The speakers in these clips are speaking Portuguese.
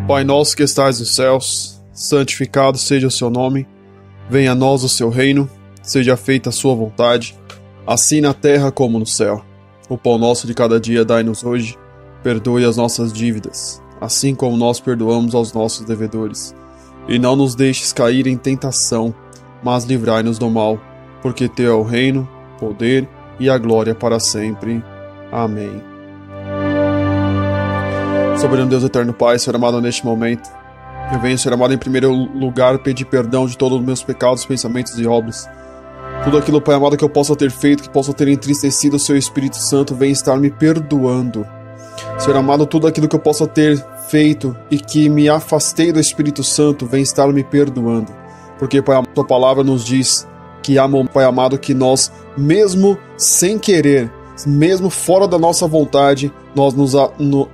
Pai nosso que estais nos céus, santificado seja o seu nome. Venha a nós o seu reino, seja feita a sua vontade, assim na terra como no céu. O pão nosso de cada dia dai-nos hoje. Perdoe as nossas dívidas, assim como nós perdoamos aos nossos devedores. E não nos deixes cair em tentação, mas livrai-nos do mal, porque teu é o reino, o poder e a glória para sempre. Amém. Soberano Deus eterno Pai, Senhor amado, neste momento, eu venho, Senhor amado, em primeiro lugar, pedir perdão de todos os meus pecados, pensamentos e obras. Tudo aquilo, Pai amado, que eu possa ter feito, que possa ter entristecido o Seu Espírito Santo, vem estar me perdoando. Senhor amado, tudo aquilo que eu possa ter feito e que me afastei do Espírito Santo, vem estar me perdoando. Porque, Pai, a Tua palavra nos diz que ama, Pai amado, que nós, mesmo sem querer, mesmo fora da nossa vontade,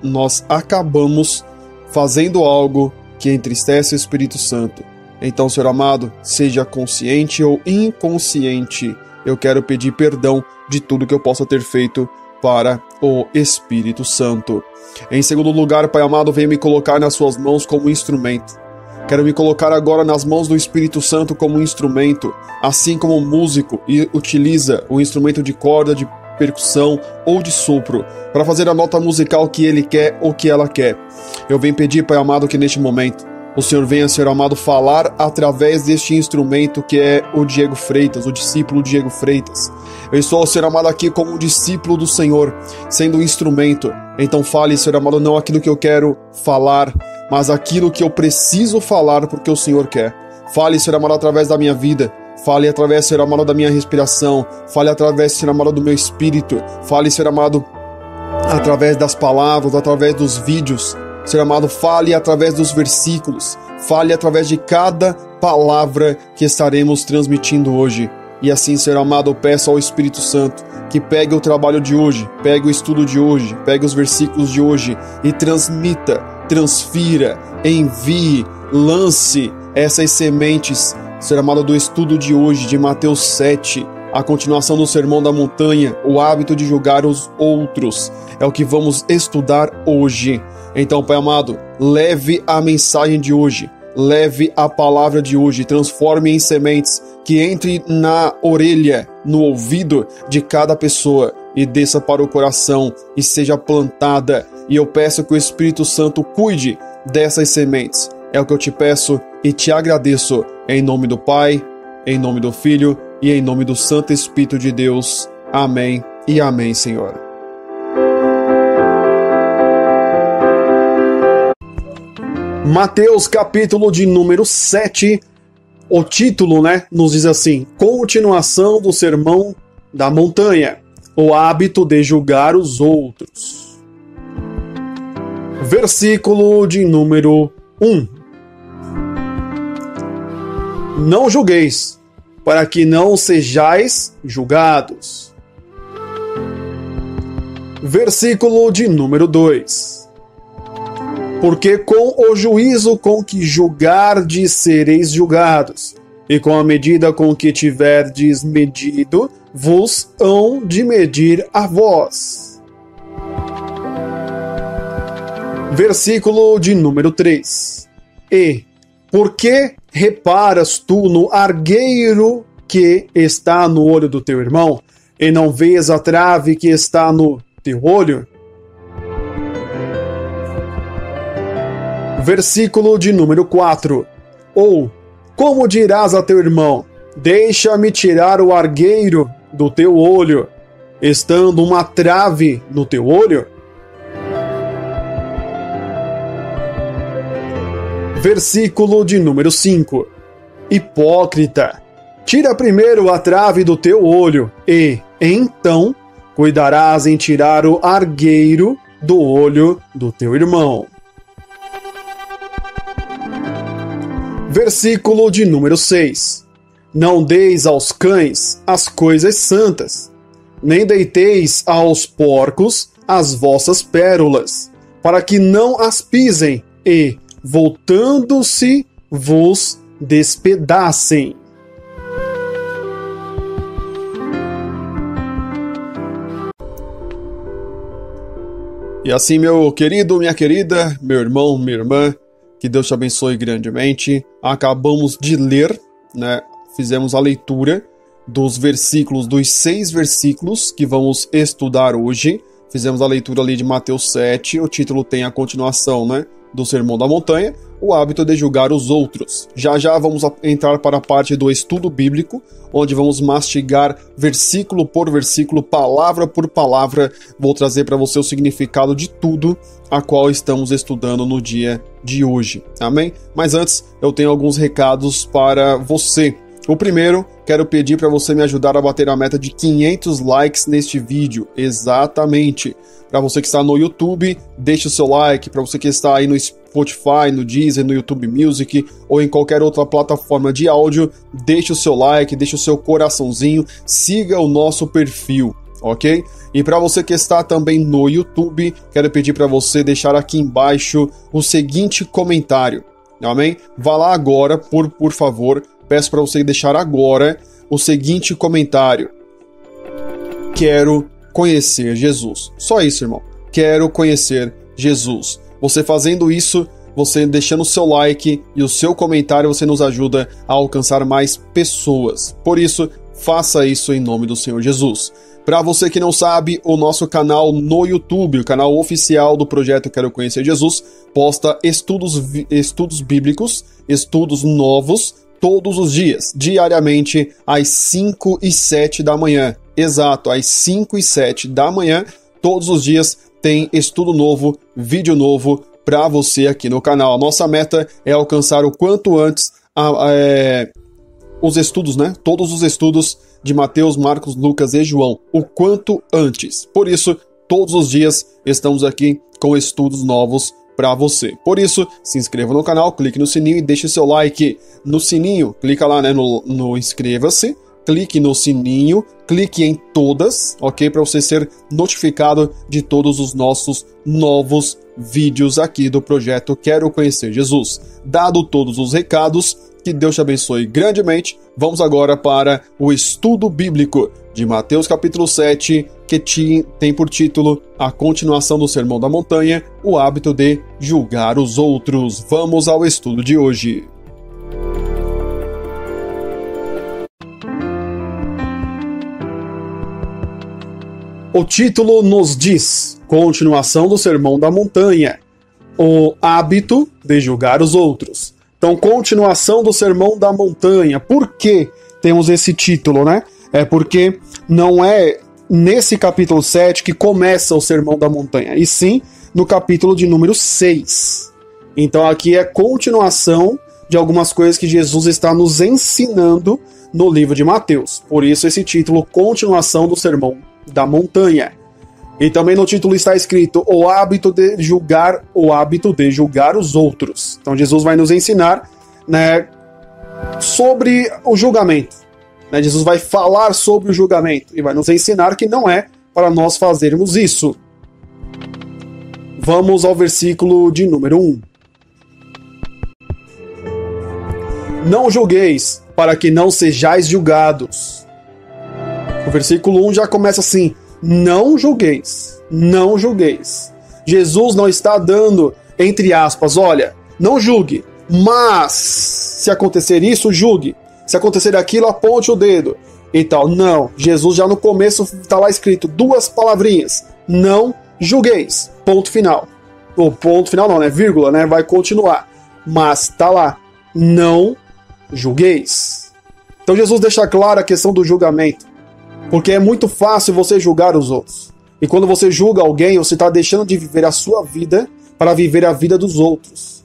nós acabamos fazendo algo que entristece o Espírito Santo. Então, Senhor amado, seja consciente ou inconsciente, eu quero pedir perdão de tudo que eu possa ter feito para o Espírito Santo. Em segundo lugar, Pai amado, venha me colocar nas suas mãos como instrumento. Quero me colocar agora nas mãos do Espírito Santo como instrumento, assim como o músico utiliza o instrumento de corda, de percussão ou de sopro, para fazer a nota musical que ele quer ou que ela quer. Eu venho pedir, Pai amado, que neste momento o Senhor venha, Senhor amado, falar através deste instrumento que é o Diego Freitas, o discípulo Diego Freitas. Eu estou, Senhor amado, aqui como um discípulo do Senhor, sendo um instrumento. Então fale, Senhor amado, não aquilo que eu quero falar, mas aquilo que eu preciso falar porque o Senhor quer. Fale, Senhor amado, através da minha vida. Fale através, Senhor amado, da minha respiração. Fale através, Senhor amado, do meu espírito. Fale, Senhor amado, através das palavras, através dos vídeos. Senhor amado, fale através dos versículos. Fale através de cada palavra que estaremos transmitindo hoje. E assim, Senhor amado, eu peço ao Espírito Santo que pegue o trabalho de hoje, pegue o estudo de hoje, pegue os versículos de hoje e transmita, transfira, envie, lance essas sementes, Senhor amado, do estudo de hoje, de Mateus 7, a continuação do Sermão da Montanha, o hábito de julgar os outros, é o que vamos estudar hoje. Então, Pai amado, leve a mensagem de hoje, leve a palavra de hoje, transforme em sementes que entre na orelha, no ouvido de cada pessoa e desça para o coração e seja plantada. E eu peço que o Espírito Santo cuide dessas sementes. É o que eu te peço e te agradeço em nome do Pai, em nome do Filho e em nome do Santo Espírito de Deus. Amém e amém, Senhor. Mateus capítulo de número 7, o título, nos diz assim: continuação do Sermão da Montanha, o hábito de julgar os outros. Versículo de número 1. Não julgueis, para que não sejais julgados. Versículo de número 2. Porque com o juízo com que julgardes sereis julgados, e com a medida com que tiverdes medido, vos hão de medir a vós. Versículo de número 3. E, por que reparas tu no argueiro que está no olho do teu irmão, e não vês a trave que está no teu olho? Versículo de número 4. Ou, como dirás a teu irmão, deixa-me tirar o argueiro do teu olho, estando uma trave no teu olho? Versículo de número 5. Hipócrita, tira primeiro a trave do teu olho, e, então, cuidarás em tirar o argueiro do olho do teu irmão. Versículo de número 6. Não deis aos cães as coisas santas, nem deiteis aos porcos as vossas pérolas, para que não as pisem e, voltando-se, vos despedacem. E assim, meu querido, minha querida, meu irmão, minha irmã, Que Deus te abençoe grandemente. Acabamos de ler, né? Fizemos a leitura dos 6 versículos que vamos estudar hoje. Fizemos a leitura ali de Mateus 7, o título tem a continuação, né, do Sermão da Montanha, o hábito de julgar os outros. Já já vamos entrar para a parte do estudo bíblico, onde vamos mastigar versículo por versículo, palavra por palavra. Vou trazer para você o significado de tudo a qual estamos estudando no dia de hoje, amém? Mas antes, eu tenho alguns recados para você. O primeiro, quero pedir para você me ajudar a bater a meta de 500 likes neste vídeo, exatamente. Para você que está no YouTube, deixe o seu like. Para você que está aí no Spotify, no Deezer, no YouTube Music ou em qualquer outra plataforma de áudio, deixe o seu like, deixe o seu coraçãozinho, siga o nosso perfil, ok? E para você que está também no YouTube, quero pedir para você deixar aqui embaixo o seguinte comentário, amém? Vá lá agora, por favor. Peço para você deixar agora o seguinte comentário: quero conhecer Jesus. Só isso, irmão. Quero conhecer Jesus. Você fazendo isso, você deixando o seu like e o seu comentário, você nos ajuda a alcançar mais pessoas. Por isso, faça isso em nome do Senhor Jesus. Para você que não sabe, o nosso canal no YouTube, o canal oficial do projeto Quero Conhecer Jesus, posta estudos bíblicos, estudos novos, todos os dias, diariamente, às 5 e 7 da manhã. Exato, às 5 e 7 da manhã, todos os dias tem estudo novo, vídeo novo para você aqui no canal. A nossa meta é alcançar o quanto antes os estudos, né? Todos os estudos de Mateus, Marcos, Lucas e João, o quanto antes. Por isso, todos os dias estamos aqui com estudos novos para você. Por isso, se inscreva no canal, clique no sininho e deixe seu like no sininho. Clica lá, né, no inscreva-se, clique no sininho, clique em todas, ok? Para você ser notificado de todos os nossos novos vídeos aqui do projeto Quero Conhecer Jesus. Dado todos os recados, que Deus te abençoe grandemente. Vamos agora para o estudo bíblico de Mateus capítulo 7, que tem por título a continuação do Sermão da Montanha, o hábito de julgar os outros. Vamos ao estudo de hoje. O título nos diz: continuação do Sermão da Montanha, o hábito de julgar os outros. Então, continuação do Sermão da Montanha. Por que temos esse título, né? É porque não é nesse capítulo 7 que começa o Sermão da Montanha, e sim no capítulo de número 6. Então aqui é continuação de algumas coisas que Jesus está nos ensinando no livro de Mateus. Por isso esse título, continuação do Sermão da Montanha. E também no título está escrito o hábito de julgar os outros. Então Jesus vai nos ensinar, né, sobre o julgamento. Jesus vai falar sobre o julgamento e vai nos ensinar que não é para nós fazermos isso. Vamos ao versículo de número 1. Não julgueis, para que não sejais julgados. O versículo 1 já começa assim: não julgueis, não julgueis. Jesus não está dando, entre aspas, olha, não julgue, mas se acontecer isso, julgue. Se acontecer aquilo, aponte o dedo e tal. Não, Jesus já no começo está lá escrito 2 palavrinhas: não julgueis, ponto final. O ponto final não, né? Vírgula, né? Vai continuar. Mas está lá, não julgueis. Então Jesus deixa clara a questão do julgamento, porque é muito fácil você julgar os outros. E quando você julga alguém, você está deixando de viver a sua vida para viver a vida dos outros.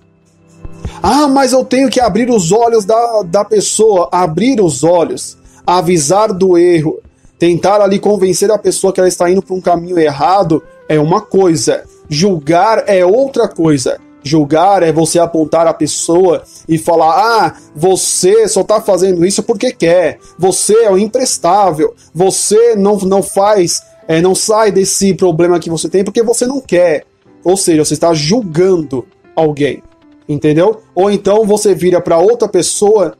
Ah, mas eu tenho que abrir os olhos da pessoa. Abrir os olhos, avisar do erro, tentar ali convencer a pessoa que ela está indo para um caminho errado é uma coisa. Julgar é outra coisa. Julgar é você apontar a pessoa e falar: ah, você só está fazendo isso porque quer. Você é o imprestável. Você não faz, não sai desse problema que você tem porque você não quer. Ou seja, você está julgando alguém. Entendeu? Ou então você vira para outra pessoa,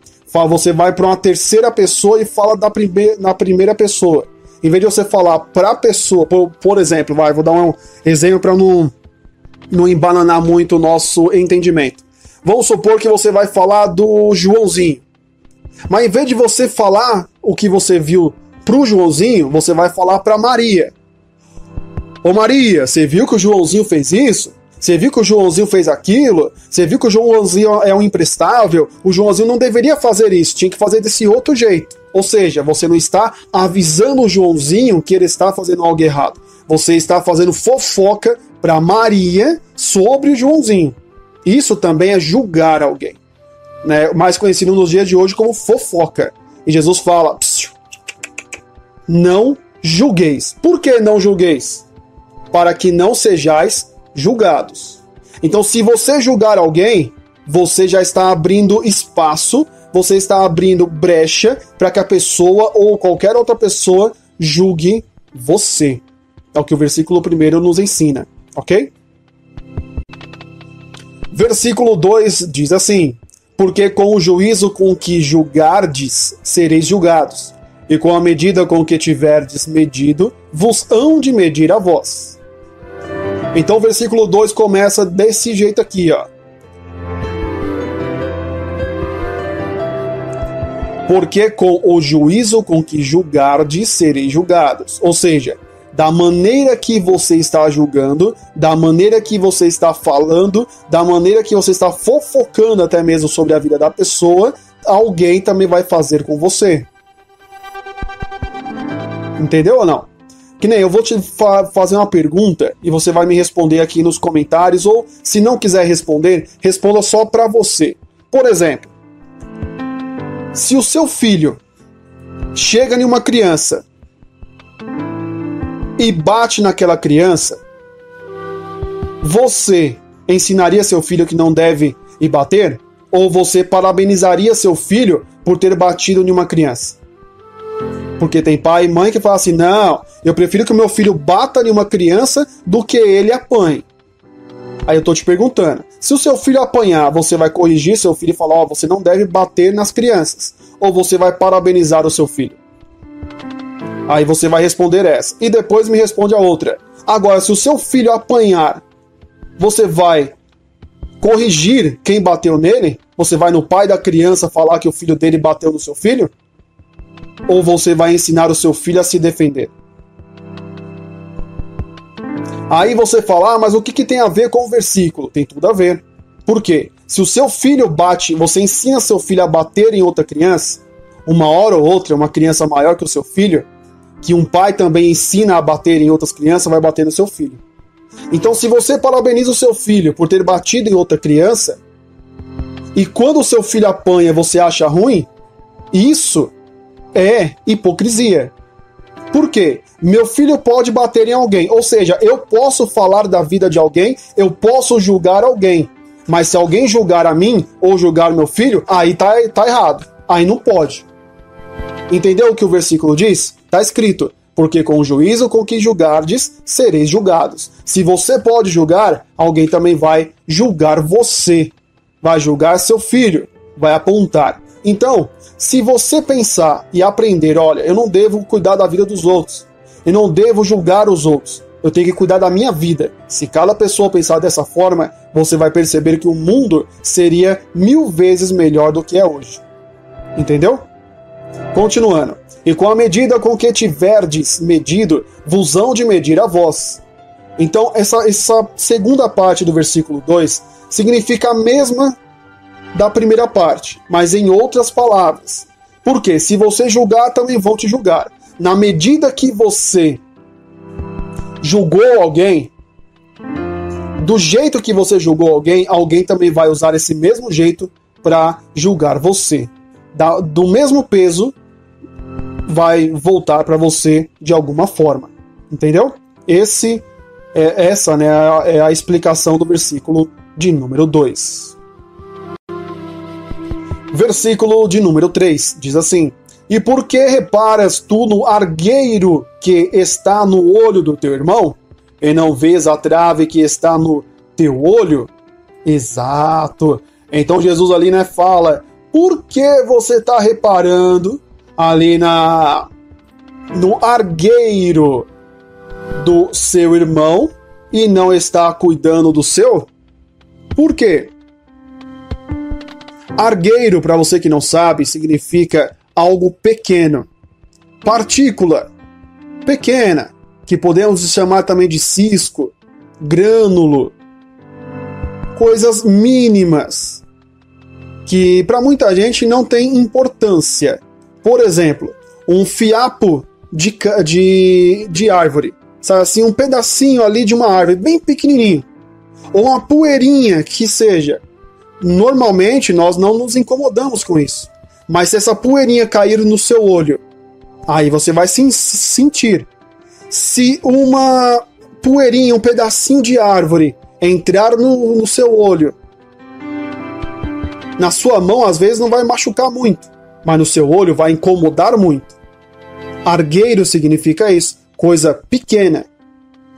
você vai para uma terceira pessoa e fala na primeira pessoa. Em vez de você falar para a pessoa, por exemplo, vou dar um exemplo para não embananar muito o nosso entendimento. Vamos supor que você vai falar do Joãozinho. Mas em vez de você falar o que você viu pro Joãozinho, você vai falar pra Maria. Ô Maria, você viu que o Joãozinho fez isso? Você viu que o Joãozinho fez aquilo? Você viu que o Joãozinho é um imprestável? O Joãozinho não deveria fazer isso, tinha que fazer desse outro jeito. Ou seja, você não está avisando o Joãozinho que ele está fazendo algo errado. Você está fazendo fofoca para Maria sobre o Joãozinho. Isso também é julgar alguém, né? Mais conhecido nos dias de hoje como fofoca. E Jesus fala: não julgueis. Por que não julgueis? Para que não sejais julgados. Então, se você julgar alguém, você já está abrindo espaço, você está abrindo brecha para que a pessoa ou qualquer outra pessoa julgue você. É o que o versículo 1 nos ensina, ok? Versículo 2 diz assim: porque com o juízo com que julgardes, sereis julgados, e com a medida com que tiverdes medido, vos hão de medir a vós. Então o versículo 2 começa desse jeito aqui, ó. Porque com o juízo com que julgardes, sereis julgados. Ou seja, da maneira que você está julgando, da maneira que você está falando, da maneira que você está fofocando até mesmo sobre a vida da pessoa, alguém também vai fazer com você. Entendeu ou não? Que nem eu vou te fazer uma pergunta e você vai me responder aqui nos comentários, ou se não quiser responder, responda só pra você. Por exemplo, se o seu filho chega em uma criança e bate naquela criança, você ensinaria seu filho que não deve ir bater? Ou você parabenizaria seu filho por ter batido em uma criança? Porque tem pai e mãe que falam assim: não, eu prefiro que o meu filho bata em uma criança do que ele apanhe. Aí eu tô te perguntando, se o seu filho apanhar, você vai corrigir seu filho e falar: ó, você não deve bater nas crianças? Ou você vai parabenizar o seu filho? Aí você vai responder essa. E depois me responde a outra. Agora, se o seu filho apanhar, você vai corrigir quem bateu nele? Você vai no pai da criança falar que o filho dele bateu no seu filho? Ou você vai ensinar o seu filho a se defender? Aí você fala: ah, mas o que tem a ver com o versículo? Tem tudo a ver. Por quê? Se o seu filho bate, você ensina seu filho a bater em outra criança, uma hora ou outra, uma criança maior que o seu filho, que um pai também ensina a bater em outras crianças, vai bater no seu filho. Então, se você parabeniza o seu filho por ter batido em outra criança, e quando o seu filho apanha você acha ruim, isso é hipocrisia. Por quê? Meu filho pode bater em alguém, ou seja, eu posso falar da vida de alguém, eu posso julgar alguém, mas se alguém julgar a mim ou julgar meu filho, aí tá errado, aí não pode. Entendeu o que o versículo diz? Tá escrito: porque com o juízo com que julgardes, sereis julgados. Se você pode julgar, alguém também vai julgar você, vai julgar seu filho, vai apontar. Então, se você pensar e aprender: olha, eu não devo cuidar da vida dos outros, eu não devo julgar os outros, eu tenho que cuidar da minha vida. Se cada pessoa pensar dessa forma, você vai perceber que o mundo seria 1000 vezes melhor do que é hoje. Entendeu? Continuando. E com a medida com que tiverdes medido, vos hão de medir a vós. Então, essa segunda parte do versículo 2 significa a mesma da primeira parte, mas em outras palavras. Porque se você julgar, também vão te julgar. Na medida que você julgou alguém, do jeito que você julgou alguém, alguém também vai usar esse mesmo jeito para julgar você. Do mesmo peso, vai voltar para você de alguma forma. Entendeu? Essa, né, é a explicação do versículo de número 2. Versículo de número 3 diz assim: e por que reparas tu no argueiro que está no olho do teu irmão, e não vês a trave que está no teu olho? Exato. Então Jesus ali, né, fala: por que você está reparando ali no argueiro do seu irmão e não está cuidando do seu? Por quê? Argueiro, para você que não sabe, significa algo pequeno. Partícula, pequena, que podemos chamar também de cisco, grânulo, coisas mínimas, que para muita gente não tem importância. Por exemplo, um fiapo de árvore, sabe assim, um pedacinho ali de uma árvore, bem pequenininho, ou uma poeirinha que seja. Normalmente nós não nos incomodamos com isso, mas se essa poeirinha cair no seu olho, aí você vai sentir. Se uma poeirinha, um pedacinho de árvore entrar no seu olho, na sua mão às vezes não vai machucar muito, mas no seu olho vai incomodar muito. Argueiro significa isso, coisa pequena,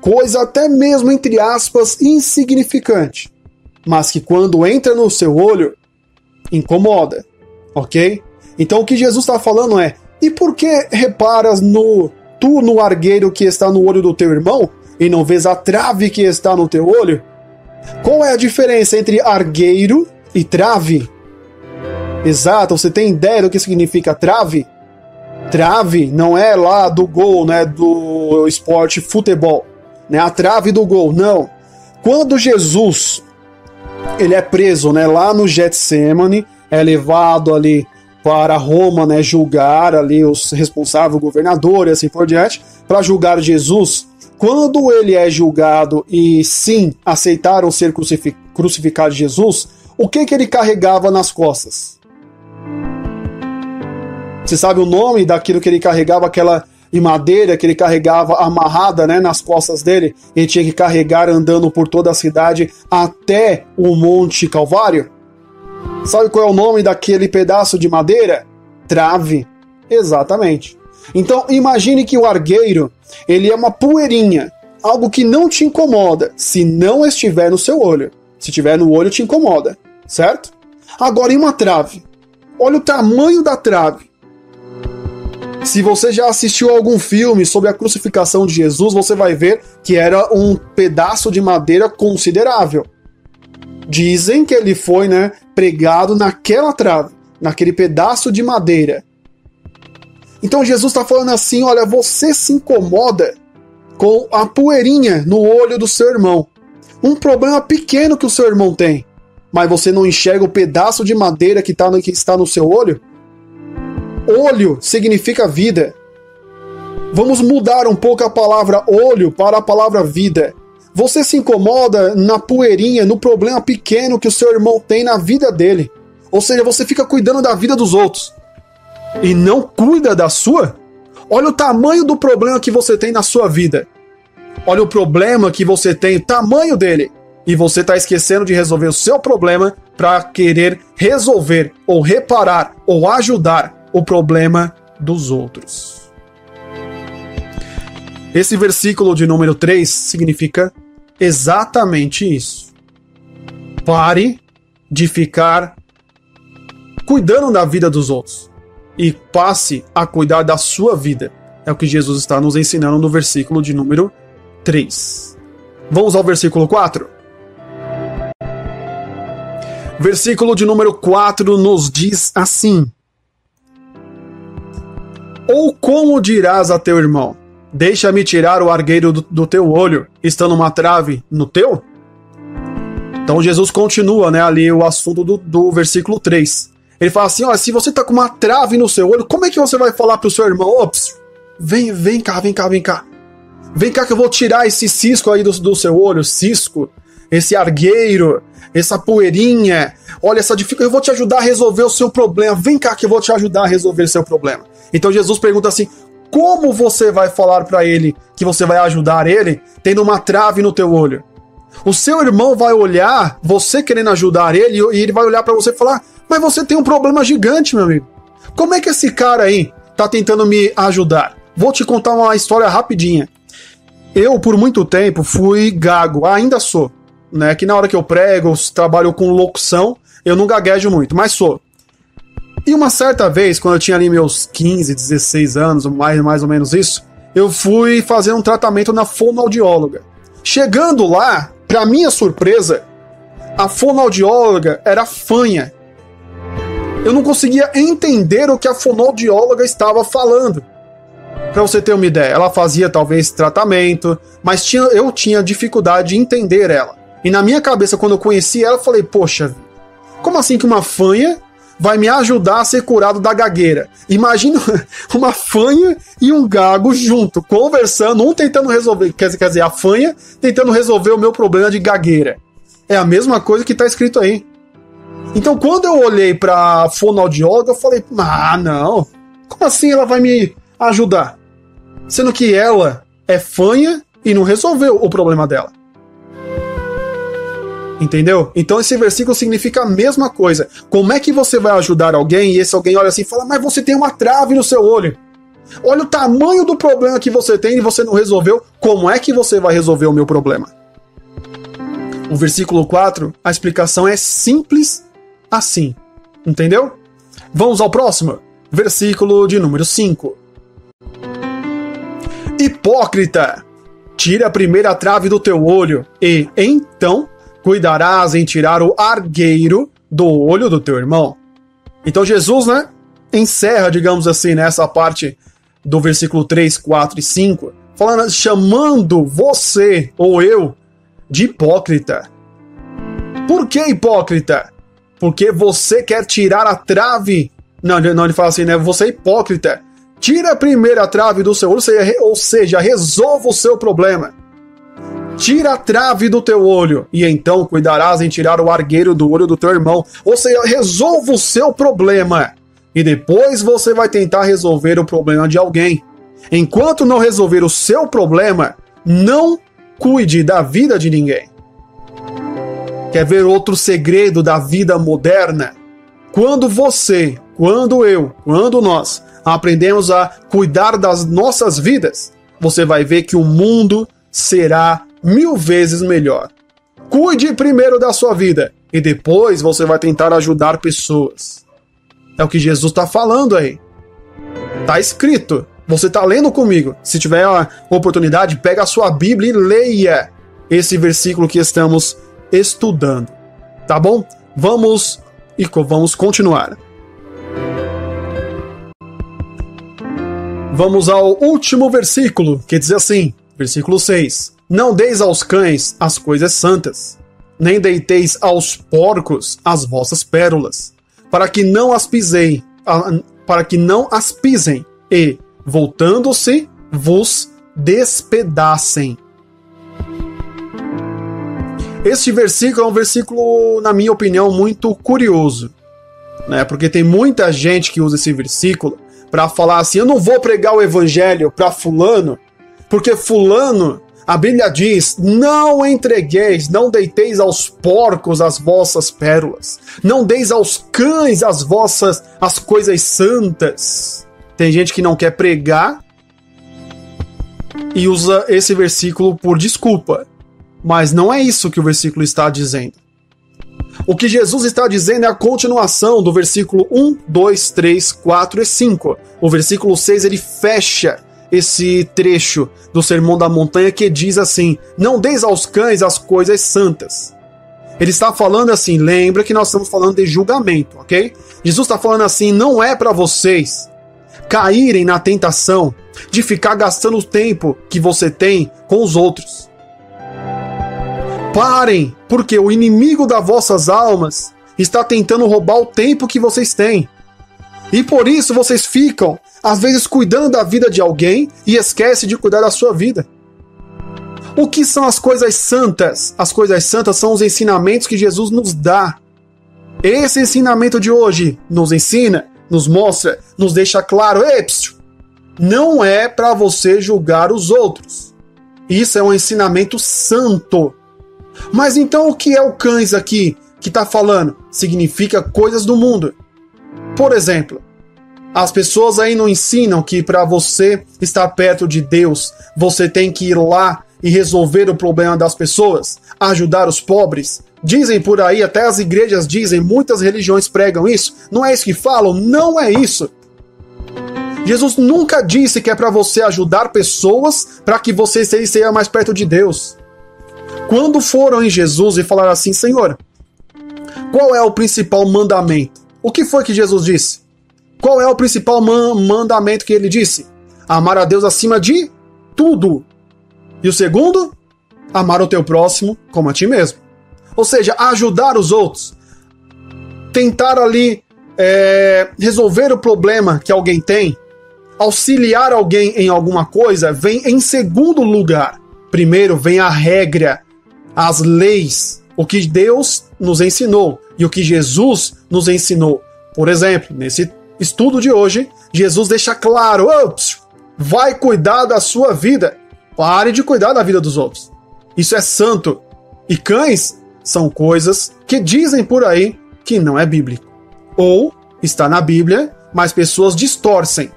coisa até mesmo entre aspas insignificante, mas que quando entra no seu olho, incomoda, ok? Então o que Jesus está falando é, e por que reparas no argueiro que está no olho do teu irmão e não vês a trave que está no teu olho? Qual é a diferença entre argueiro e trave? Exato, você tem ideia do que significa trave? Trave não é lá do gol, né, do esporte futebol, né, a trave do gol, não. Quando Jesus ele é preso, né, lá no Getsemane, é levado ali para Roma, né, julgar ali os responsáveis, o governador e assim por diante, para julgar Jesus. Quando ele é julgado e sim aceitaram ser crucificado Jesus, o que ele carregava nas costas? Você sabe o nome daquilo que ele carregava, aquela madeira que ele carregava amarrada, né, nas costas dele? Ele tinha que carregar andando por toda a cidade até o Monte Calvário? Sabe qual é o nome daquele pedaço de madeira? Trave. Exatamente. Então imagine que o argueiro, ele é uma poeirinha, algo que não te incomoda, se não estiver no seu olho. Se estiver no olho, te incomoda, certo? Agora, em uma trave, olha o tamanho da trave. Se você já assistiu a algum filme sobre a crucificação de Jesus, você vai ver que era um pedaço de madeira considerável. Dizem que ele foi, né, pregado naquela trave, naquele pedaço de madeira. Então Jesus está falando assim, olha, você se incomoda com a poeirinha no olho do seu irmão. Um problema pequeno que o seu irmão tem, mas você não enxerga o pedaço de madeira que está no seu olho? Olho significa vida. Vamos mudar um pouco a palavra olho para a palavra vida. Você se incomoda na poeirinha, no problema pequeno que o seu irmão tem na vida dele. Ou seja, você fica cuidando da vida dos outros e não cuida da sua? Olha o tamanho do problema que você tem na sua vida. Olha o problema que você tem, o tamanho dele. E você está esquecendo de resolver o seu problema para querer resolver, ou reparar, ou ajudar o problema dos outros. Esse versículo de número 3 significa exatamente isso. Pare de ficar cuidando da vida dos outros e passe a cuidar da sua vida. É o que Jesus está nos ensinando no versículo de número 3. Vamos ao versículo 4? Versículo de número 4 nos diz assim: ou como dirás a teu irmão, deixa-me tirar o argueiro do teu olho, estando uma trave no teu? Então Jesus continua, né, ali o assunto do versículo 3. Ele fala assim, ó, se você tá com uma trave no seu olho, como é que você vai falar pro seu irmão, ops, vem cá. Vem cá que eu vou tirar esse cisco aí do seu olho, cisco, esse argueiro, essa poeirinha, olha essa dificuldade, eu vou te ajudar a resolver o seu problema, vem cá que eu vou te ajudar a resolver o seu problema. Então Jesus pergunta assim, como você vai falar para ele que você vai ajudar ele tendo uma trave no teu olho? O seu irmão vai olhar, você querendo ajudar ele, e ele vai olhar para você e falar, mas você tem um problema gigante, meu amigo. Como é que esse cara aí tá tentando me ajudar? Vou te contar uma história rapidinha. Eu, por muito tempo, fui gago, ainda sou, né? Que na hora que eu prego, trabalho com locução, eu não gaguejo muito, mas sou. E uma certa vez, quando eu tinha ali meus 15, 16 anos, mais ou menos isso, eu fui fazer um tratamento na fonoaudióloga. Chegando lá, pra minha surpresa, a fonoaudióloga era fanha. Eu não conseguia entender o que a fonoaudióloga estava falando. Pra você ter uma ideia, ela fazia talvez tratamento, mas eu tinha dificuldade de entender ela. E na minha cabeça, quando eu conheci ela, eu falei, poxa, como assim que uma fanha vai me ajudar a ser curado da gagueira? Imagina uma fanha e um gago junto, conversando, um tentando resolver, quer dizer, a fanha tentando resolver o meu problema de gagueira. É a mesma coisa que tá escrito aí. Então, quando eu olhei pra fonoaudióloga, eu falei, não, como assim ela vai me ajudar? Sendo que ela é fanha e não resolveu o problema dela. Entendeu? Então esse versículo significa a mesma coisa. Como é que você vai ajudar alguém e esse alguém olha assim e fala, mas você tem uma trave no seu olho. Olha o tamanho do problema que você tem e você não resolveu. Como é que você vai resolver o meu problema? O versículo 4, a explicação é simples assim. Entendeu? Vamos ao próximo. Versículo de número 5. Hipócrita, tira a primeira trave do teu olho e, então, cuidarás em tirar o argueiro do olho do teu irmão. Então Jesus, encerra, digamos assim, nessa parte do versículo 3, 4 e 5, falando, chamando você ou eu de hipócrita. Por que hipócrita? Porque você quer tirar a trave. Não, ele fala assim, você é hipócrita. Tira a primeira trave do seu olho, ou seja, resolva o seu problema. Tira a trave do teu olho, e então cuidarás em tirar o argueiro do olho do teu irmão. Ou seja, resolva o seu problema. E depois você vai tentar resolver o problema de alguém. Enquanto não resolver o seu problema, não cuide da vida de ninguém. Quer ver outro segredo da vida moderna? Quando você, quando eu, quando nós aprendemos a cuidar das nossas vidas, você vai ver que o mundo será 1000 vezes melhor. Cuide primeiro da sua vida e depois você vai tentar ajudar pessoas. É o que Jesus está falando aí. Tá escrito. Você está lendo comigo. Se tiver a oportunidade, pega a sua Bíblia e leia esse versículo que estamos estudando. Tá bom? Vamos continuar. Vamos ao último versículo, que diz assim, versículo 6. Não deis aos cães as coisas santas, nem deiteis aos porcos as vossas pérolas, para que não as pisem e, voltando-se, vos despedacem. Este versículo é um versículo, na minha opinião, muito curioso, porque tem muita gente que usa esse versículo para falar assim, eu não vou pregar o evangelho para fulano, porque fulano, a Bíblia diz, não entregueis, não deiteis aos porcos as vossas pérolas, não deis aos cães as coisas santas. Tem gente que não quer pregar e usa esse versículo por desculpa, mas não é isso que o versículo está dizendo. O que Jesus está dizendo é a continuação do versículo 1, 2, 3, 4 e 5. O versículo 6 ele fecha esse trecho do Sermão da Montanha que diz assim, não deis aos cães as coisas santas. Ele está falando assim, lembra que nós estamos falando de julgamento, ok? Jesus está falando assim, não é para vocês caírem na tentação de ficar gastando o tempo que você tem com os outros. Parem, porque o inimigo das vossas almas está tentando roubar o tempo que vocês têm. E por isso vocês ficam, às vezes, cuidando da vida de alguém e esquecem de cuidar da sua vida. O que são as coisas santas? As coisas santas são os ensinamentos que Jesus nos dá. Esse ensinamento de hoje nos ensina, nos mostra, nos deixa claro, não é para você julgar os outros. Isso é um ensinamento santo. Mas então o que é o cães aqui que está falando? Significa coisas do mundo. Por exemplo, as pessoas aí não ensinam que para você estar perto de Deus, você tem que ir lá e resolver o problema das pessoas, ajudar os pobres. Dizem por aí, até as igrejas dizem, muitas religiões pregam isso. Não é isso que falam? Não é isso. Jesus nunca disse que é para você ajudar pessoas para que você esteja mais perto de Deus. Quando foram em Jesus e falaram assim, Senhor, qual é o principal mandamento? O que foi que Jesus disse? Qual é o principal mandamento que ele disse? Amar a Deus acima de tudo. E o segundo? Amar o teu próximo como a ti mesmo. Ou seja, ajudar os outros. Tentar ali resolver o problema que alguém tem. Auxiliar alguém em alguma coisa vem em segundo lugar. Primeiro vem a regra, as leis, o que Deus nos ensinou e o que Jesus nos ensinou. Por exemplo, nesse estudo de hoje, Jesus deixa claro, vai cuidar da sua vida. Pare de cuidar da vida dos outros. Isso é santo. E cães são coisas que dizem por aí que não é bíblico. Ou está na Bíblia, mas pessoas distorcem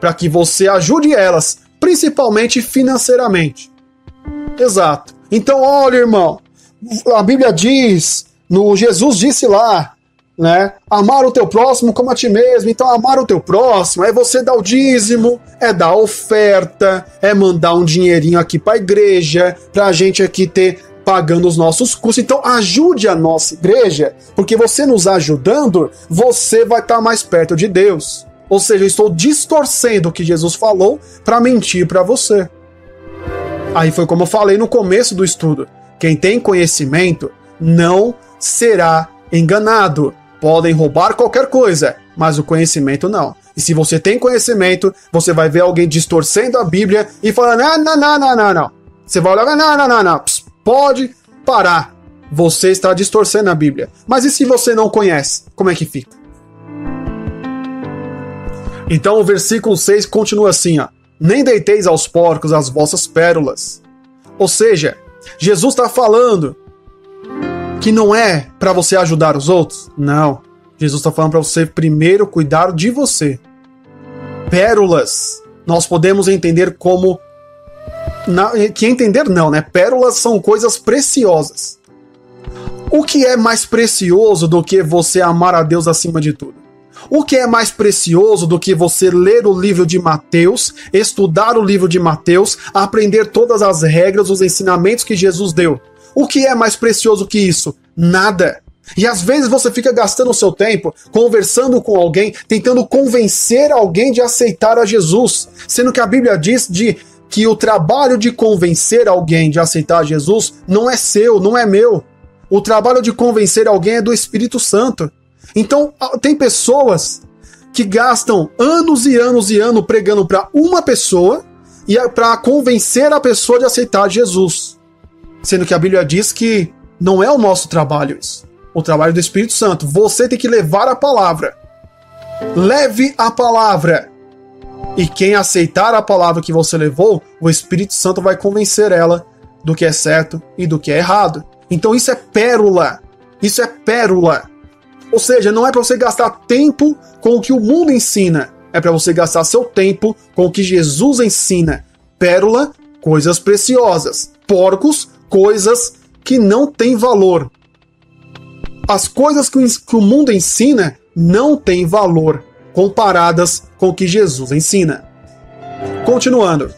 para que você ajude elas, principalmente financeiramente. Exato. Então, olha, irmão, a Bíblia diz, Jesus disse lá, né? Amar o teu próximo como a ti mesmo. Então, amar o teu próximo é você dar o dízimo, é dar oferta, é mandar um dinheirinho aqui para a igreja, para a gente aqui pagando os nossos custos. Então, ajude a nossa igreja, porque você nos ajudando, você vai estar mais perto de Deus. Ou seja, eu estou distorcendo o que Jesus falou para mentir para você. Aí foi como eu falei no começo do estudo. Quem tem conhecimento não será enganado. Podem roubar qualquer coisa, mas o conhecimento não. E se você tem conhecimento, você vai ver alguém distorcendo a Bíblia e falando, não. Você vai olhar, não. Pode parar. Você está distorcendo a Bíblia. Mas e se você não conhece? Como é que fica? Então o versículo 6 continua assim, ó. Nem deiteis aos porcos as vossas pérolas. Ou seja, Jesus está falando que não é para você ajudar os outros. Não. Jesus está falando para você primeiro cuidar de você. Pérolas. Nós podemos entender como... que entender não, né? Pérolas são coisas preciosas. O que é mais precioso do que você amar a Deus acima de tudo? O que é mais precioso do que você ler o livro de Mateus, estudar o livro de Mateus, aprender todas as regras, os ensinamentos que Jesus deu? O que é mais precioso que isso? Nada. E às vezes você fica gastando o seu tempo conversando com alguém, tentando convencer alguém de aceitar a Jesus, sendo que a Bíblia diz que o trabalho de convencer alguém de aceitar Jesus não é seu, não é meu. O trabalho de convencer alguém é do Espírito Santo. Então, tem pessoas que gastam anos e anos e anos pregando para uma pessoa e para convencer a pessoa de aceitar Jesus. Sendo que a Bíblia diz que não é o nosso trabalho isso. O trabalho do Espírito Santo. Você tem que levar a palavra. Leve a palavra. E quem aceitar a palavra que você levou, o Espírito Santo vai convencer ela do que é certo e do que é errado. Então isso é pérola. Isso é pérola. Ou seja, não é para você gastar tempo com o que o mundo ensina. É para você gastar seu tempo com o que Jesus ensina. Pérola, coisas preciosas. Porcos, coisas que não têm valor. As coisas que o mundo ensina não têm valor comparadas com o que Jesus ensina. Continuando.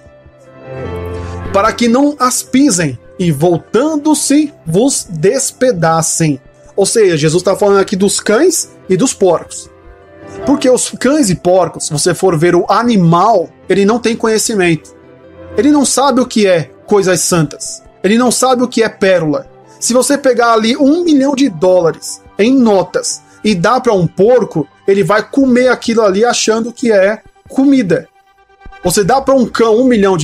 Para que não as pisem e voltando-se vos despedacem. Ou seja, Jesus está falando aqui dos cães e dos porcos. Porque os cães e porcos, se você for ver o animal, ele não tem conhecimento. Ele não sabe o que é coisas santas. Ele não sabe o que é pérola. Se você pegar ali $1 milhão em notas e dar para um porco, ele vai comer aquilo ali achando que é comida. Você dá para um cão $1 milhão,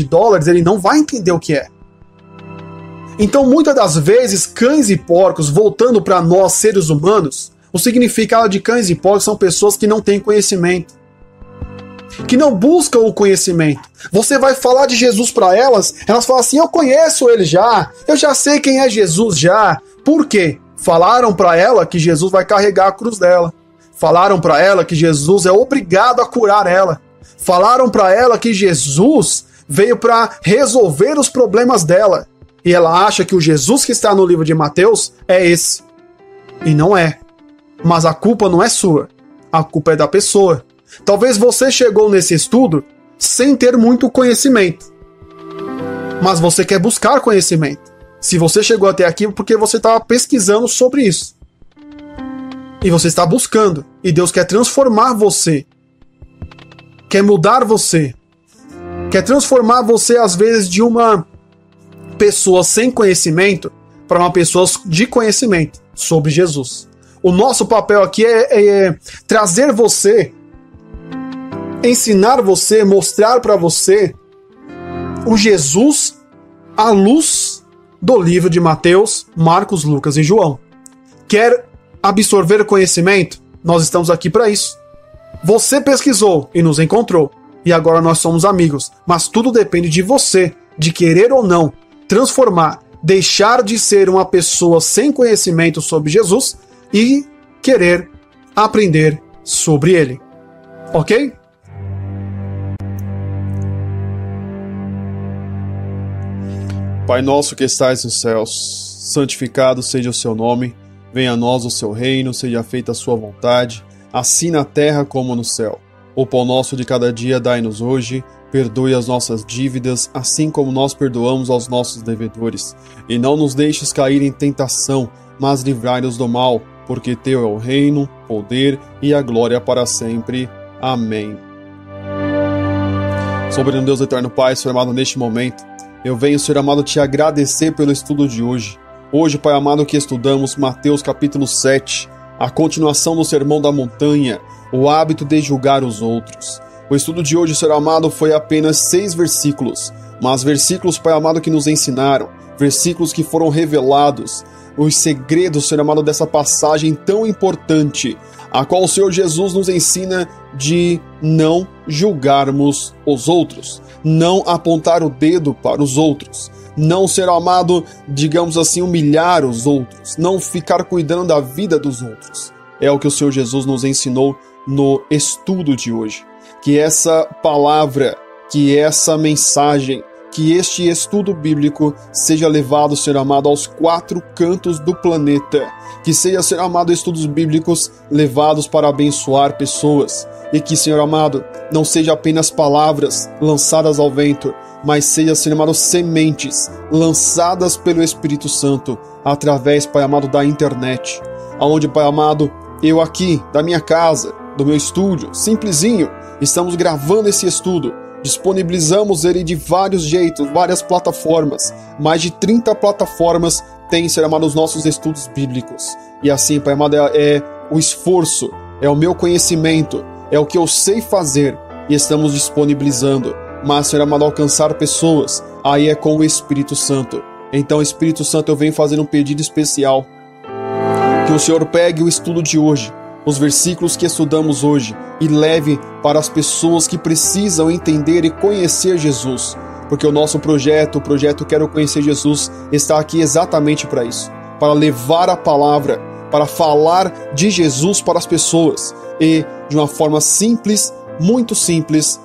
ele não vai entender o que é. Então, muitas das vezes, cães e porcos, voltando para nós, seres humanos, o significado de cães e porcos são pessoas que não têm conhecimento, que não buscam o conhecimento. Você vai falar de Jesus para elas falam assim, eu conheço ele já, eu já sei quem é Jesus já. Por quê? Falaram para ela que Jesus vai carregar a cruz dela. Falaram para ela que Jesus é obrigado a curar ela. Falaram para ela que Jesus veio para resolver os problemas dela. E ela acha que o Jesus que está no livro de Mateus é esse. E não é. Mas a culpa não é sua. A culpa é da pessoa. Talvez você chegou nesse estudo sem ter muito conhecimento. Mas você quer buscar conhecimento. Se você chegou até aqui é porque você estava pesquisando sobre isso. E você está buscando. E Deus quer transformar você. Quer mudar você. Quer transformar você, às vezes, de uma pessoa sem conhecimento para uma pessoa de conhecimento sobre Jesus. O nosso papel aqui é trazer você, ensinar você, mostrar para você o Jesus à luz do livro de Mateus, Marcos, Lucas e João. Quer absorver conhecimento? Nós estamos aqui para isso. Você pesquisou e nos encontrou, e agora nós somos amigos, mas tudo depende de você, de querer ou não transformar, deixar de ser uma pessoa sem conhecimento sobre Jesus e querer aprender sobre ele. Ok? Pai nosso que estais nos céus, santificado seja o seu nome, venha a nós o seu reino, seja feita a sua vontade, assim na terra como no céu. O pão nosso de cada dia dai-nos hoje, perdoe as nossas dívidas, assim como nós perdoamos aos nossos devedores. E não nos deixes cair em tentação, mas livrai-nos do mal, porque teu é o reino, o poder e a glória para sempre. Amém. Soberano Deus eterno Pai, Senhor amado, neste momento, eu venho, Senhor amado, te agradecer pelo estudo de hoje. Hoje, Pai amado, que estudamos Mateus capítulo 7, a continuação do Sermão da Montanha, o hábito de julgar os outros. O estudo de hoje, Senhor amado, foi apenas 6 versículos, mas versículos, Pai amado, que nos ensinaram, versículos que foram revelados, os segredos, Senhor amado, dessa passagem tão importante, a qual o Senhor Jesus nos ensina de não julgarmos os outros, não apontar o dedo para os outros, não, Senhor amado, digamos assim, humilhar os outros, não ficar cuidando da vida dos outros. É o que o Senhor Jesus nos ensinou no estudo de hoje. Que essa palavra, que essa mensagem, que este estudo bíblico seja levado, Senhor amado, aos 4 cantos do planeta. Que seja, Senhor amado, estudos bíblicos levados para abençoar pessoas. E que, Senhor amado, não seja apenas palavras lançadas ao vento, mas seja, Senhor amado, sementes lançadas pelo Espírito Santo através, Pai amado, da internet. Aonde, Pai amado, eu aqui, da minha casa, do meu estúdio, simplesinho, estamos gravando esse estudo. Disponibilizamos ele de vários jeitos, várias plataformas. Mais de 30 plataformas têm, Senhor amado, os nossos estudos bíblicos. E assim, Pai amado, é o esforço, é o meu conhecimento, é o que eu sei fazer e estamos disponibilizando. Mas, Senhor amado, alcançar pessoas, aí é com o Espírito Santo. Então, Espírito Santo, eu venho fazendo um pedido especial. Que o Senhor pegue o estudo de hoje, os versículos que estudamos hoje, e leve para as pessoas que precisam entender e conhecer Jesus. Porque o nosso projeto, o projeto Quero Conhecer Jesus, está aqui exatamente para isso. Para levar a palavra, para falar de Jesus para as pessoas. E, de uma forma simples, muito simples,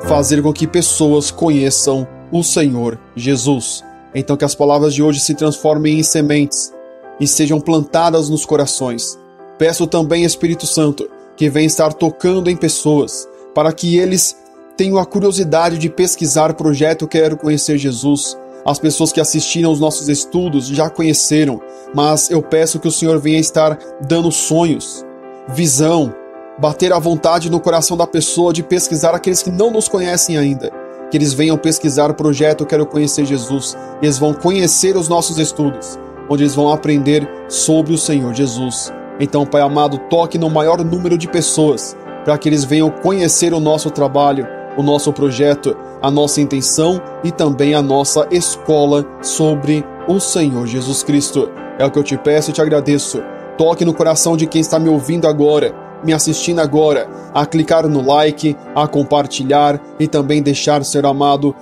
fazer com que pessoas conheçam o Senhor Jesus. Então que as palavras de hoje se transformem em sementes e sejam plantadas nos corações. Peço também, Espírito Santo, que venha estar tocando em pessoas, para que eles tenham a curiosidade de pesquisar o projeto Quero Conhecer Jesus. As pessoas que assistiram aos nossos estudos já conheceram, mas eu peço que o Senhor venha estar dando sonhos, visão, bater a vontade no coração da pessoa de pesquisar aqueles que não nos conhecem ainda. Que eles venham pesquisar o projeto Quero Conhecer Jesus. Eles vão conhecer os nossos estudos, onde eles vão aprender sobre o Senhor Jesus. Então, Pai amado, toque no maior número de pessoas, para que eles venham conhecer o nosso trabalho, o nosso projeto, a nossa intenção e também a nossa escola sobre o Senhor Jesus Cristo. É o que eu te peço e te agradeço. Toque no coração de quem está me ouvindo agora, me assistindo agora, a clicar no like, a compartilhar e também deixar, Senhor amado,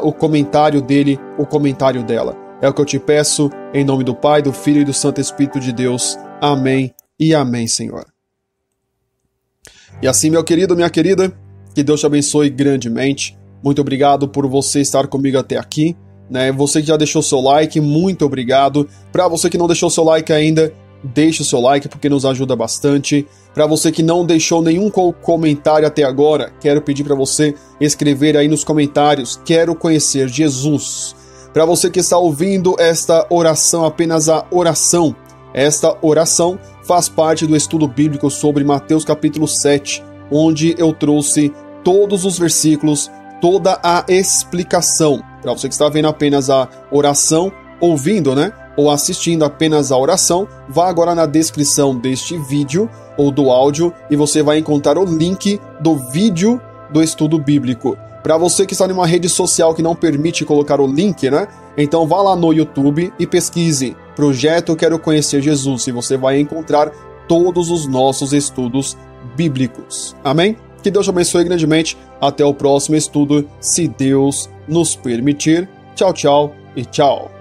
o comentário dele, o comentário dela. É o que eu te peço, em nome do Pai, do Filho e do Santo Espírito de Deus. Amém e amém, Senhor. E assim, meu querido, minha querida, que Deus te abençoe grandemente. Muito obrigado por você estar comigo até aqui, né? Você que já deixou seu like, muito obrigado. Para você que não deixou seu like ainda, deixe o seu like porque nos ajuda bastante. Para você que não deixou nenhum comentário até agora, quero pedir para você escrever aí nos comentários: quero conhecer Jesus. Para você que está ouvindo esta oração, apenas a oração, esta oração faz parte do estudo bíblico sobre Mateus capítulo 7, onde eu trouxe todos os versículos, toda a explicação. Para você que está vendo apenas a oração, ouvindo, né? Ou assistindo apenas a oração, vá agora na descrição deste vídeo ou do áudio e você vai encontrar o link do vídeo do estudo bíblico. Para você que está em uma rede social que não permite colocar o link, né? Então vá lá no YouTube e pesquise Projeto Quero Conhecer Jesus e você vai encontrar todos os nossos estudos bíblicos. Amém? Que Deus te abençoe grandemente. Até o próximo estudo, se Deus nos permitir. Tchau, tchau e tchau.